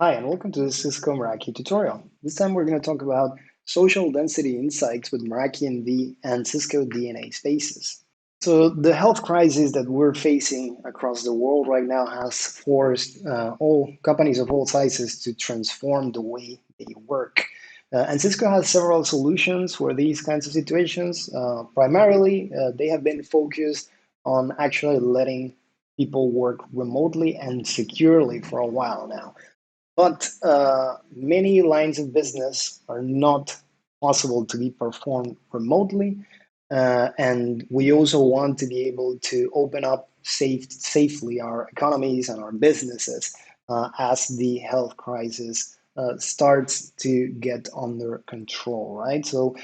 Hi, and welcome to the Cisco Meraki tutorial. This time we're going to talk about social density insights with Meraki NV and Cisco DNA Spaces. So the health crisis that we're facing across the world right now has forced all companies of all sizes to transform the way they work. And Cisco has several solutions for these kinds of situations. Primarily, they have been focused on actually letting people work remotely and securely for a while now. But many lines of business are not possible to be performed remotely. And we also want to be able to open up safely our economies and our businesses as the health crisis starts to get under control, right? So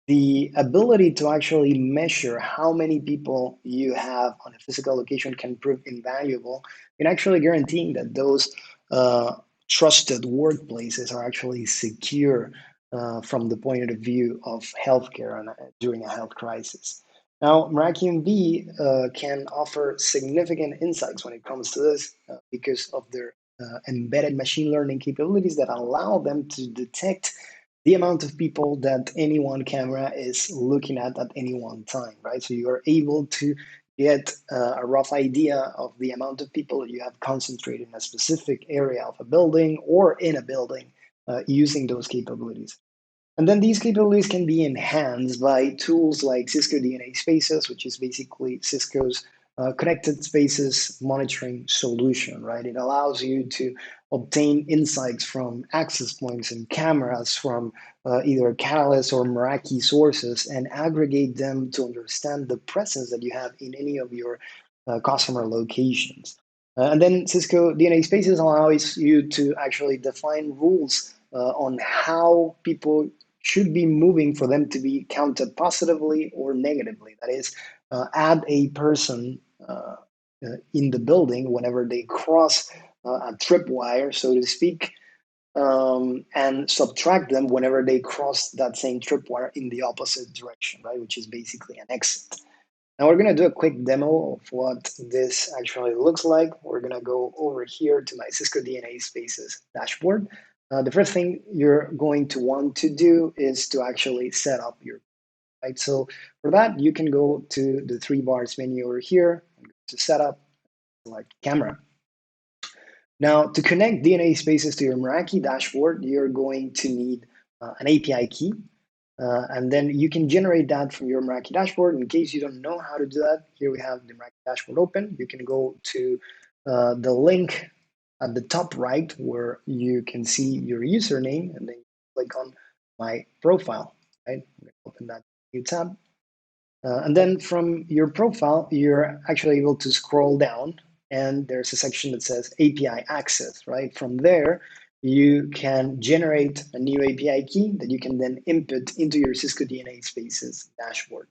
the ability to actually measure how many people you have on a physical location can prove invaluable in actually guaranteeing that those uh, trusted workplaces are actually secure from the point of view of healthcare during a health crisis. Now, Meraki MV can offer significant insights when it comes to this because of their embedded machine learning capabilities that allow them to detect the amount of people that any one camera is looking at any one time, right? So you are able to get a rough idea of the amount of people that you have concentrated in a specific area of a building or in a building using those capabilities. And then these capabilities can be enhanced by tools like Cisco DNA Spaces, which is basically Cisco's connected spaces monitoring solution, right? It allows you to obtain insights from access points and cameras from either Catalyst or Meraki sources and aggregate them to understand the presence that you have in any of your customer locations. And then Cisco DNA Spaces allows you to actually define rules on how people should be moving for them to be counted positively or negatively. That is, add a person in the building whenever they cross a tripwire, so to speak, and subtract them whenever they cross that same tripwire in the opposite direction, right? Which is basically an exit. Now we're going to do a quick demo of what this actually looks like. We're going to go over here to my Cisco DNA Spaces dashboard. The first thing you're going to want to do is to actually set up your, right? So for that, you can go to the three bars menu over here, to setup, select camera. Now to connect DNA Spaces to your Meraki dashboard, you're going to need an API key. And then you can generate that from your Meraki dashboard. In case you don't know how to do that, here we have the Meraki dashboard open. You can go to the link at the top right where you can see your username and then click on my profile, right? I'm going to open that new tab. And then from your profile, you're actually able to scroll down and there's a section that says API access, right? From there, you can generate a new API key that you can then input into your Cisco DNA Spaces dashboard,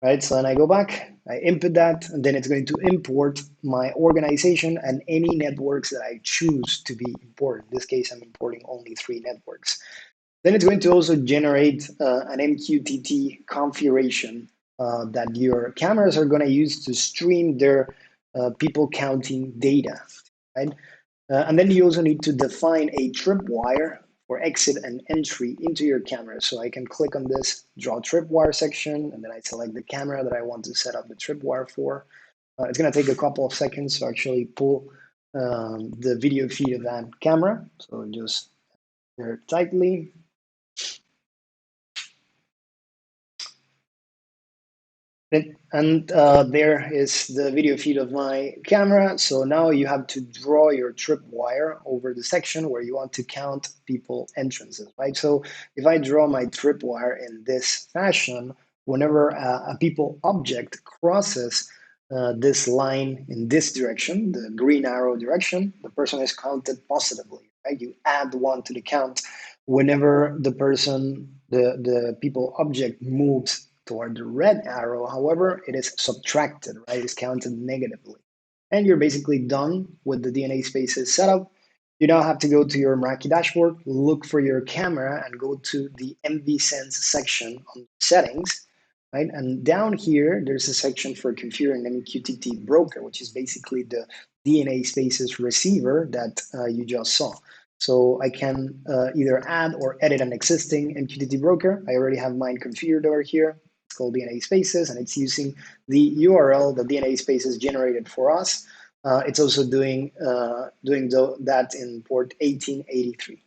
right? So when I go back, I input that, and then it's going to import my organization and any networks that I choose to be imported. In this case, I'm importing only 3 networks. Then it's going to also generate an MQTT configuration that your cameras are going to use to stream their people counting data, right? And then you also need to define a tripwire for exit and entry into your camera. So I can click on this draw tripwire section, and then I select the camera that I want to set up the tripwire for. It's going to take a couple of seconds to actually pull the video feed of that camera. So just very tightly. And there is the video feed of my camera. So now you have to draw your tripwire over the section where you want to count people entrances, right? So if I draw my tripwire in this fashion, whenever a people object crosses this line in this direction, the green arrow direction, the person is counted positively, right? You add one to the count whenever the people object moves toward the red arrow. However, it is subtracted, right? It's counted negatively. And you're basically done with the DNA spaces setup. You now have to go to your Meraki dashboard, look for your camera, and go to the MVSense section on settings, right? And down here, there's a section for configuring MQTT broker, which is basically DNA spaces receiver that you just saw. So I can either add or edit an existing MQTT broker. I already have mine configured over here. It's called DNA Spaces, and it's using the URL that DNA Spaces generated for us. It's also doing that in port 1883,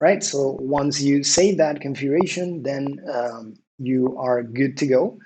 right? So once you save that configuration, then you are good to go.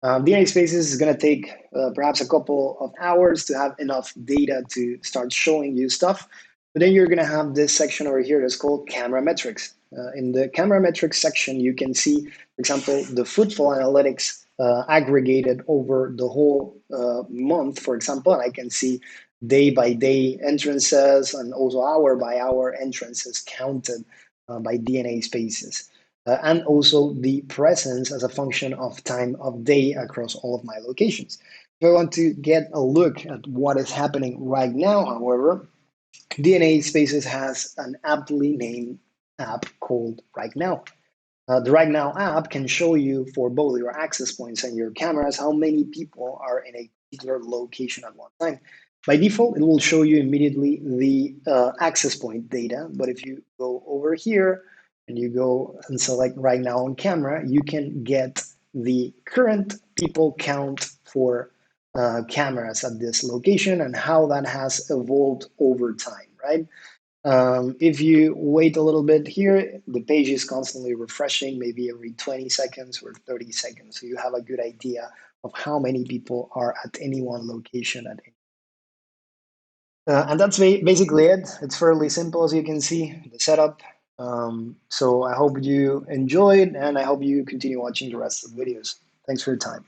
DNA Spaces is going to take perhaps a couple of hours to have enough data to start showing you stuff. But then you're going to have this section over here that's called camera metrics. In the camera metrics section, you can see, for example, the footfall analytics aggregated over the whole month, for example. And I can see day by day entrances and also hour by hour entrances counted by DNA Spaces and also the presence as a function of time of day across all of my locations. If I want to get a look at what is happening right now, however, DNA Spaces has an aptly named app called Right Now. The Right Now app can show you for both your access points and your cameras how many people are in a particular location at one time. By default, it will show you immediately the access point data. But if you go over here and you go and select Right Now on camera, you can get the current people count for cameras at this location and how that has evolved over time, right? If you wait a little bit here, the page is constantly refreshing, maybe every 20 seconds or 30 seconds. So you have a good idea of how many people are at any one location at any. And that's basically it. It's fairly simple, as you can see, the setup. So I hope you enjoyed, and I hope you continue watching the rest of the videos. Thanks for your time.